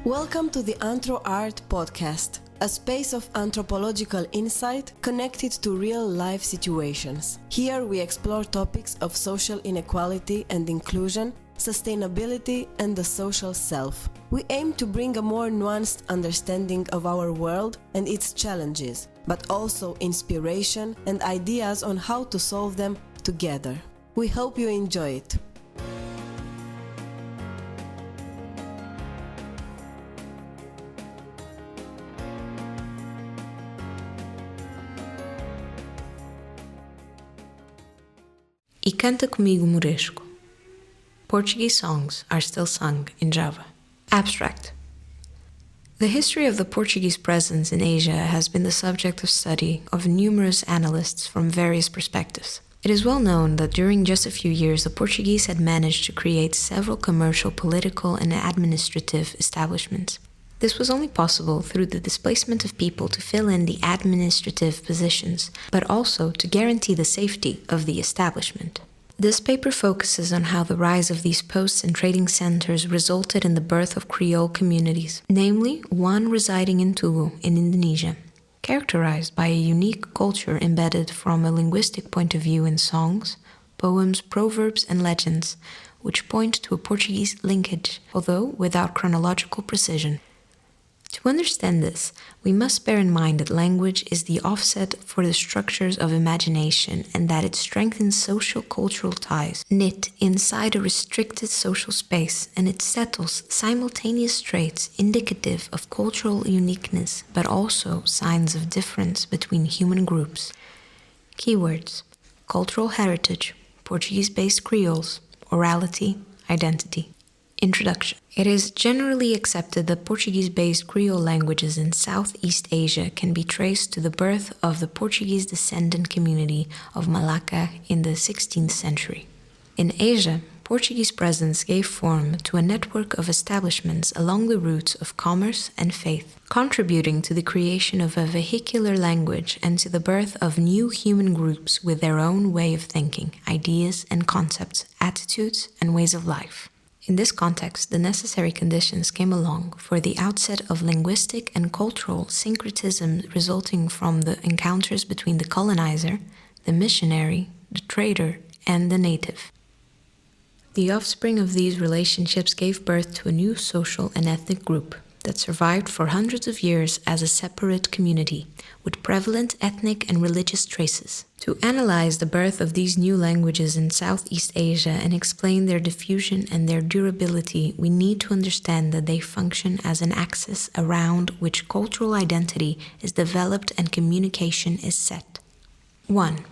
Welcome to the Anthro Art Podcast, a space of anthropological insight connected to real-life situations. Here we explore topics of social inequality and inclusion, sustainability, and the social self. We aim to bring a more nuanced understanding of our world and its challenges, but also inspiration and ideas on how to solve them together. We hope you enjoy it. E Canta Comigo Moresco. Portuguese songs are still sung in Java. Abstract. The history of the Portuguese presence in Asia has been the subject of study of numerous analysts from various perspectives. It is well known that during just a few years the Portuguese had managed to create several commercial, political, and administrative establishments. This was only possible through the displacement of people to fill in the administrative positions, but also to guarantee the safety of the establishment. This paper focuses on how the rise of these posts and trading centers resulted in the birth of Creole communities, namely one residing in Tugu in Indonesia, characterized by a unique culture embedded from a linguistic point of view in songs, poems, proverbs, and legends, which point to a Portuguese linkage, although without chronological precision. To understand this, we must bear in mind that language is the offset for the structures of imagination and that it strengthens socio-cultural ties knit inside a restricted social space, and it settles simultaneous traits indicative of cultural uniqueness but also signs of difference between human groups. Keywords: cultural heritage, Portuguese-based Creoles, orality, identity. Introduction. It is generally accepted that Portuguese-based Creole languages in Southeast Asia can be traced to the birth of the Portuguese descendant community of Malacca in the 16th century. In Asia, Portuguese presence gave form to a network of establishments along the routes of commerce and faith, contributing to the creation of a vehicular language and to the birth of new human groups with their own way of thinking, ideas and concepts, attitudes and ways of life. In this context, the necessary conditions came along for the outset of linguistic and cultural syncretism resulting from the encounters between the colonizer, the missionary, the trader, and the native. The offspring of these relationships gave birth to a new social and ethnic group that survived for hundreds of years as a separate community, with prevalent ethnic and religious traces. To analyze the birth of these new languages in Southeast Asia and explain their diffusion and their durability, we need to understand that they function as an axis around which cultural identity is developed and communication is set. 1.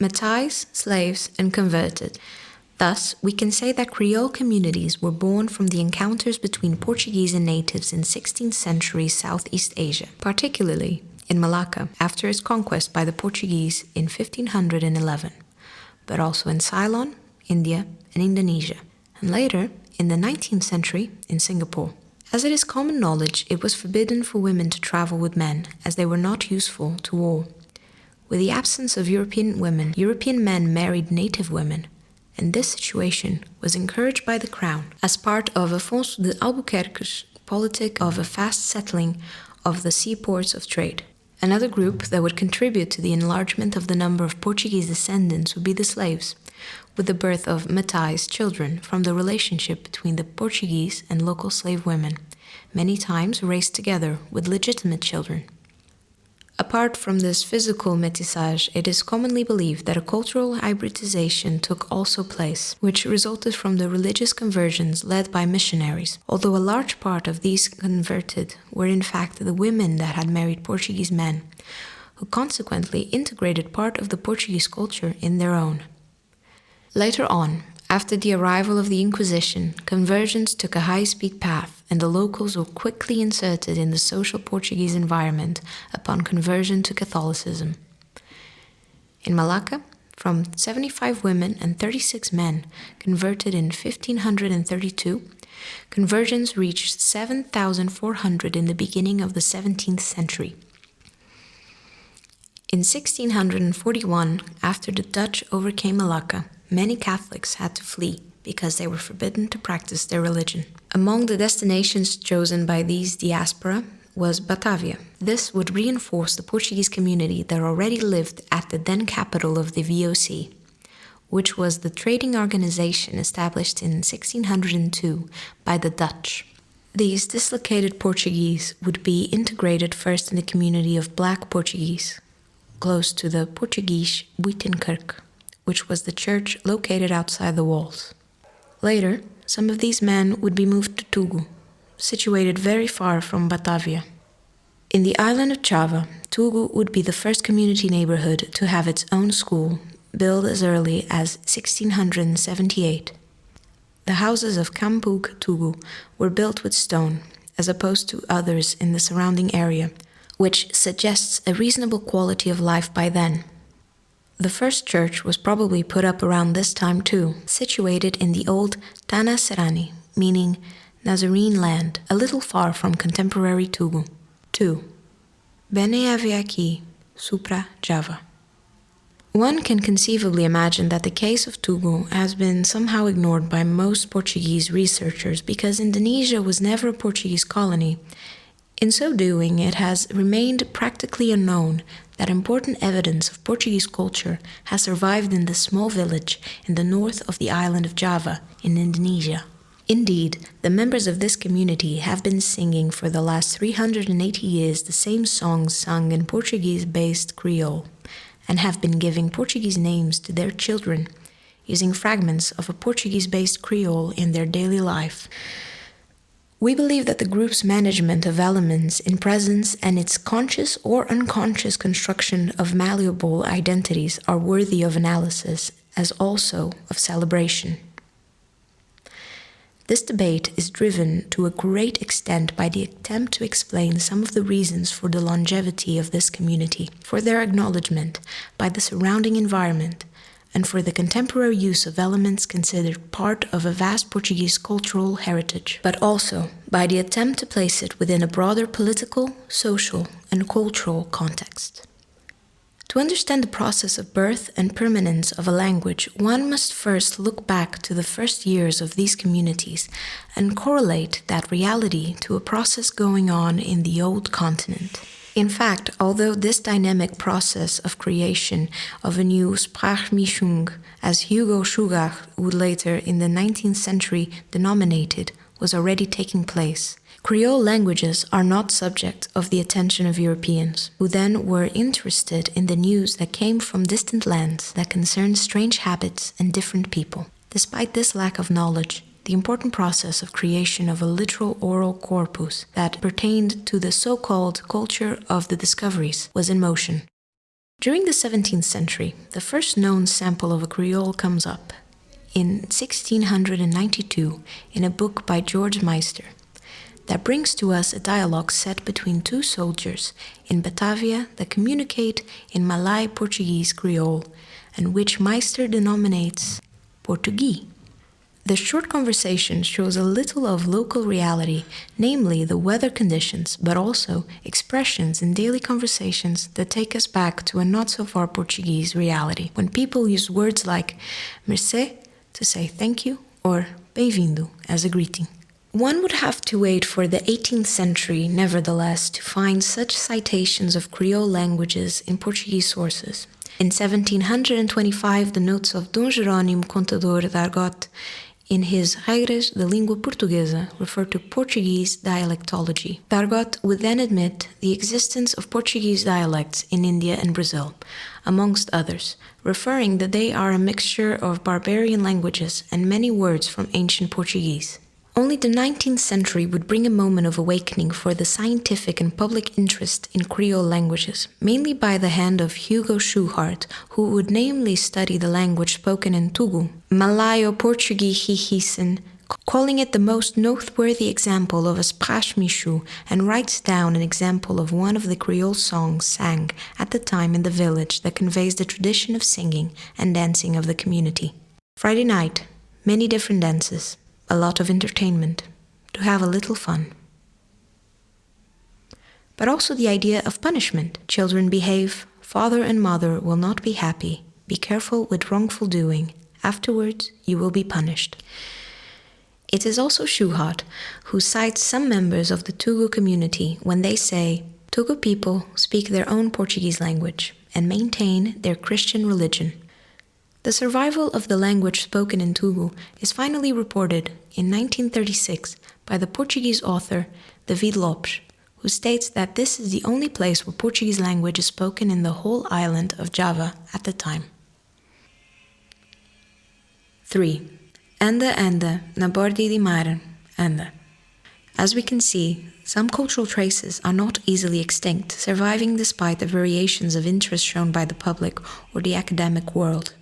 Matais, slaves, and converted. Thus, we can say that Creole communities were born from the encounters between Portuguese and natives in 16th century Southeast Asia, particularly in Malacca after its conquest by the Portuguese in 1511, but also in Ceylon, India, and Indonesia, and later in the 19th century in Singapore. As it is common knowledge, it was forbidden for women to travel with men as they were not useful to war. With the absence of European women, European men married native women, and this situation was encouraged by the crown as part of Afonso de Albuquerque's politic of a fast settling of the seaports of trade. Another group that would contribute to the enlargement of the number of Portuguese descendants would be the slaves, with the birth of Matais children from the relationship between the Portuguese and local slave women, many times raised together with legitimate children. Apart from this physical métissage, it is commonly believed that a cultural hybridization took also place, which resulted from the religious conversions led by missionaries, although a large part of these converted were in fact the women that had married Portuguese men, who consequently integrated part of the Portuguese culture in their own. Later on, after the arrival of the Inquisition, conversions took a high-speed path, and the locals were quickly inserted in the social Portuguese environment upon conversion to Catholicism. In Malacca, from 75 women and 36 men converted in 1532, conversions reached 7,400 in the beginning of the 17th century. In 1641, after the Dutch overcame Malacca, many Catholics had to flee because they were forbidden to practice their religion. Among the destinations chosen by these diaspora was Batavia. This would reinforce the Portuguese community that already lived at the then capital of the VOC, which was the trading organization established in 1602 by the Dutch. These dislocated Portuguese would be integrated first in the community of Black Portuguese, close to the Portuguese Buitenkerk, which was the church located outside the walls. Later, some of these men would be moved to Tugu, situated very far from Batavia. In the island of Java, Tugu would be the first community neighborhood to have its own school, built as early as 1678. The houses of Kampung Tugu were built with stone, as opposed to others in the surrounding area, which suggests a reasonable quality of life by then. The first church was probably put up around this time too, situated in the old Tanah Serani, meaning Nazarene land, a little far from contemporary Tugu. 2. Bene ave aqui, supra Java. One can conceivably imagine that the case of Tugu has been somehow ignored by most Portuguese researchers because Indonesia was never a Portuguese colony. In so doing, it has remained practically unknown that important evidence of Portuguese culture has survived in this small village in the north of the island of Java in Indonesia. Indeed, the members of this community have been singing for the last 380 years the same songs sung in Portuguese-based Creole, and have been giving Portuguese names to their children, using fragments of a Portuguese-based Creole in their daily life. We believe that the group's management of elements in presence and its conscious or unconscious construction of malleable identities are worthy of analysis, as also of celebration. This debate is driven to a great extent by the attempt to explain some of the reasons for the longevity of this community, for their acknowledgement by the surrounding environment, and for the contemporary use of elements considered part of a vast Portuguese cultural heritage, but also by the attempt to place it within a broader political, social, and cultural context. To understand the process of birth and permanence of a language, one must first look back to the first years of these communities and correlate that reality to a process going on in the old continent. In fact, although this dynamic process of creation of a new Sprachmischung, as Hugo Schugacht would later in the 19th century denominate it, was already taking place, Creole languages are not subject of the attention of Europeans, who then were interested in the news that came from distant lands that concerned strange habits and different people. Despite this lack of knowledge, the important process of creation of a literal oral corpus that pertained to the so-called culture of the discoveries was in motion. During the 17th century, the first known sample of a Creole comes up in 1692 in a book by George Meister that brings to us a dialogue set between two soldiers in Batavia that communicate in Malay Portuguese Creole and which Meister denominates Portuguese. The short conversation shows a little of local reality, namely the weather conditions, but also expressions in daily conversations that take us back to a not-so-far Portuguese reality, when people use words like mercê to say thank you or bem-vindo as a greeting. One would have to wait for the 18th century, nevertheless, to find such citations of Creole languages in Portuguese sources. In 1725, the notes of Dom Jerônimo Contador d'Argot in his Regras da Língua Portuguesa refer to Portuguese dialectology. D'Argot would then admit the existence of Portuguese dialects in India and Brazil, amongst others, referring that they are a mixture of barbarian languages and many words from ancient Portuguese. Only the 19th century would bring a moment of awakening for the scientific and public interest in Creole languages, mainly by the hand of Hugo Schugacht, who would namely study the language spoken in Tugu, Malayo-Portuguese, calling it the most noteworthy example of a Sprachmischung, and writes down an example of one of the Creole songs sang at the time in the village that conveys the tradition of singing and dancing of the community. Friday night, many different dances. A lot of entertainment, to have a little fun. But also the idea of punishment. Children behave, father and mother will not be happy, be careful with wrongful doing, afterwards you will be punished. It is also Shuhart who cites some members of the Tugu community when they say, Tugu people speak their own Portuguese language and maintain their Christian religion. The survival of the language spoken in Tugu is finally reported in 1936 by the Portuguese author David Lopes, who states that this is the only place where Portuguese language is spoken in the whole island of Java at the time. 3. Anda, na bordi di mar, anda. As we can see, some cultural traces are not easily extinct, surviving despite the variations of interest shown by the public or the academic world.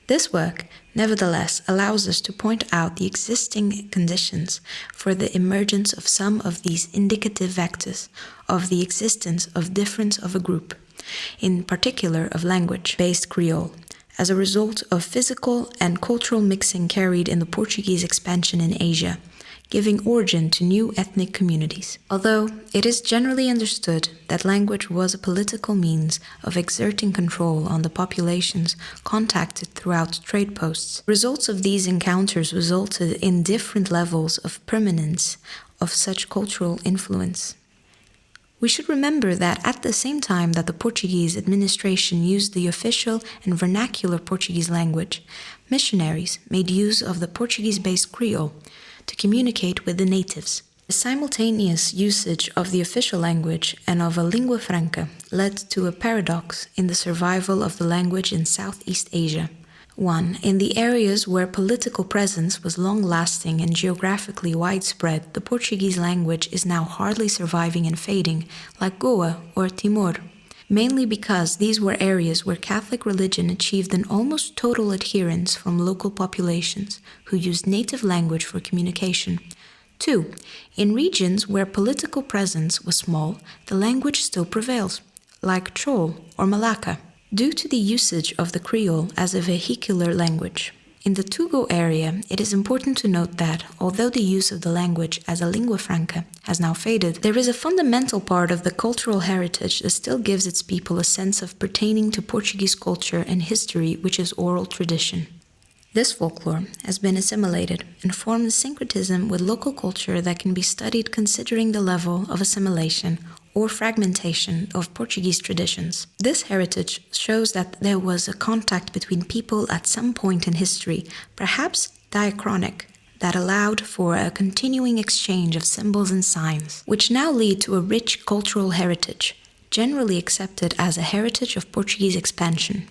This work, nevertheless, allows us to point out the existing conditions for the emergence of some of these indicative vectors of the existence of difference of a group, in particular of language-based Creole, as a result of physical and cultural mixing carried in the Portuguese expansion in Asia, giving origin to new ethnic communities. Although it is generally understood that language was a political means of exerting control on the populations contacted throughout trade posts, results of these encounters resulted in different levels of permanence of such cultural influence. We should remember that at the same time that the Portuguese administration used the official and vernacular Portuguese language, missionaries made use of the Portuguese-based Creole to communicate with the natives. The simultaneous usage of the official language and of a lingua franca led to a paradox in the survival of the language in Southeast Asia. 1. In the areas where political presence was long-lasting and geographically widespread, the Portuguese language is now hardly surviving and fading, like Goa or Timor, mainly because these were areas where Catholic religion achieved an almost total adherence from local populations, who used native language for communication. 2. In regions where political presence was small, the language still prevails, like Chol or Malacca, due to the usage of the Creole as a vehicular language. In the Tugu area, it is important to note that, although the use of the language as a lingua franca has now faded, there is a fundamental part of the cultural heritage that still gives its people a sense of pertaining to Portuguese culture and history, which is oral tradition. This folklore has been assimilated and forms syncretism with local culture that can be studied considering the level of assimilation or fragmentation of Portuguese traditions. This heritage shows that there was a contact between people at some point in history, perhaps diachronic, that allowed for a continuing exchange of symbols and signs, which now lead to a rich cultural heritage, generally accepted as a heritage of Portuguese expansion.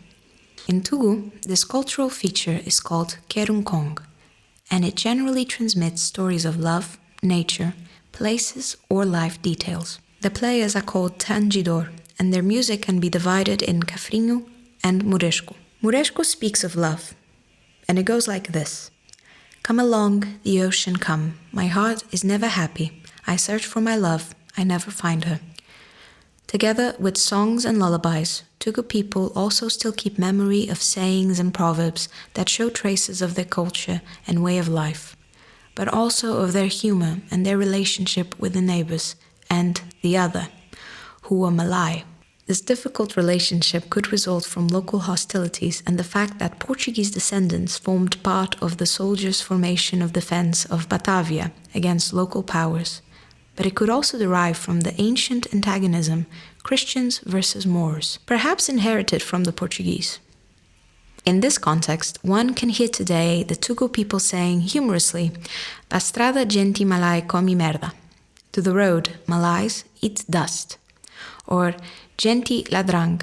In Tugu, this cultural feature is called Queruncong, and it generally transmits stories of love, nature, places, or life details. The players are called tangidor, and their music can be divided in Cafrinho and Moresco. Moresco speaks of love, and it goes like this. Come along, the ocean come. My heart is never happy. I search for my love. I never find her. Together with songs and lullabies, Tugu people also still keep memory of sayings and proverbs that show traces of their culture and way of life, but also of their humor and their relationship with the neighbors and the other, who were Malay. This difficult relationship could result from local hostilities and the fact that Portuguese descendants formed part of the soldiers' formation of defense of Batavia against local powers. But it could also derive from the ancient antagonism, Christians versus Moors, perhaps inherited from the Portuguese. In this context, one can hear today the Tugu people saying humorously, "Pa strada gente Malay come merda." To the road, Malays eat dust. Or gente ladrang,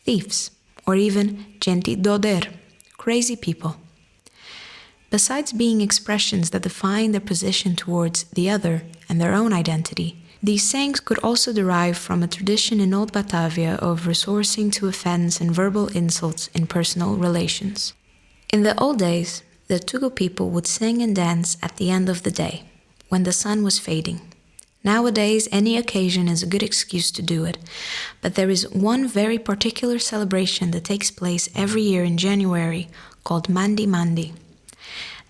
thieves. Or even gente doder, crazy people. Besides being expressions that define their position towards the other and their own identity, these sayings could also derive from a tradition in Old Batavia of resorting to offense and verbal insults in personal relations. In the old days, the Tugu people would sing and dance at the end of the day, when the sun was fading. Nowadays, any occasion is a good excuse to do it, but there is one very particular celebration that takes place every year in January called Mandi Mandi,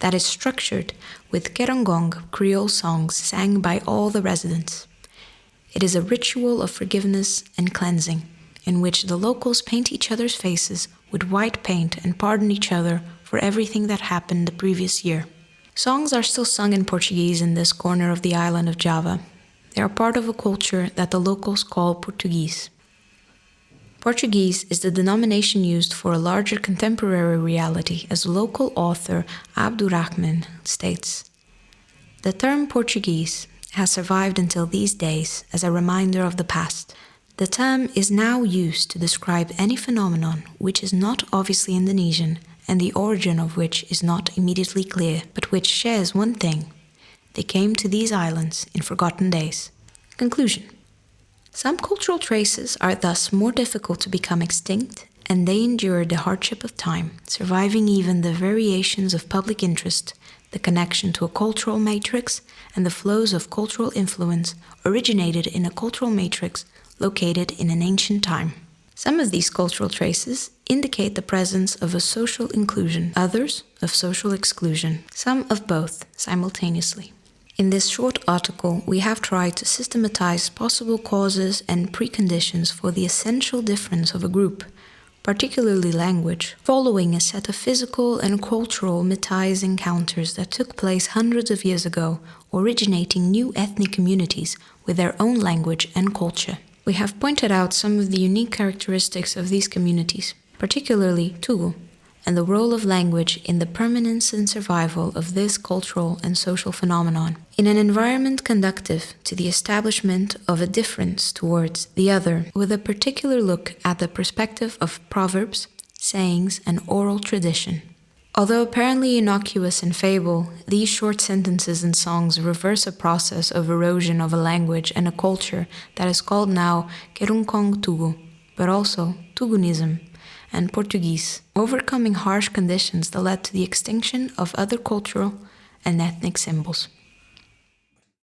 that is structured with Querongong Creole songs sang by all the residents. It is a ritual of forgiveness and cleansing, in which the locals paint each other's faces with white paint and pardon each other for everything that happened the previous year. Songs are still sung in Portuguese in this corner of the island of Java. They are part of a culture that the locals call Portuguese. Portuguese is the denomination used for a larger contemporary reality, as local author Abdurrahman states. The term Portuguese has survived until these days as a reminder of the past. The term is now used to describe any phenomenon which is not obviously Indonesian and the origin of which is not immediately clear, but which shares one thing. They came to these islands in forgotten days. Conclusion. Some cultural traces are thus more difficult to become extinct, and they endure the hardship of time, surviving even the variations of public interest, the connection to a cultural matrix, and the flows of cultural influence originated in a cultural matrix located in an ancient time. Some of these cultural traces indicate the presence of a social inclusion, others of social exclusion, some of both simultaneously. In this short article, we have tried to systematize possible causes and preconditions for the essential difference of a group, particularly language, following a set of physical and cultural Metis encounters that took place hundreds of years ago, originating new ethnic communities with their own language and culture. We have pointed out some of the unique characteristics of these communities, particularly Tugu, and the role of language in the permanence and survival of this cultural and social phenomenon. In an environment conducive to the establishment of a difference towards the other, with a particular look at the perspective of proverbs, sayings, and oral tradition. Although apparently innocuous in fable, these short sentences and songs reverse a process of erosion of a language and a culture that is called now Kerunkong Tugu, but also Tugunism, and Portuguese, overcoming harsh conditions that led to the extinction of other cultural and ethnic symbols.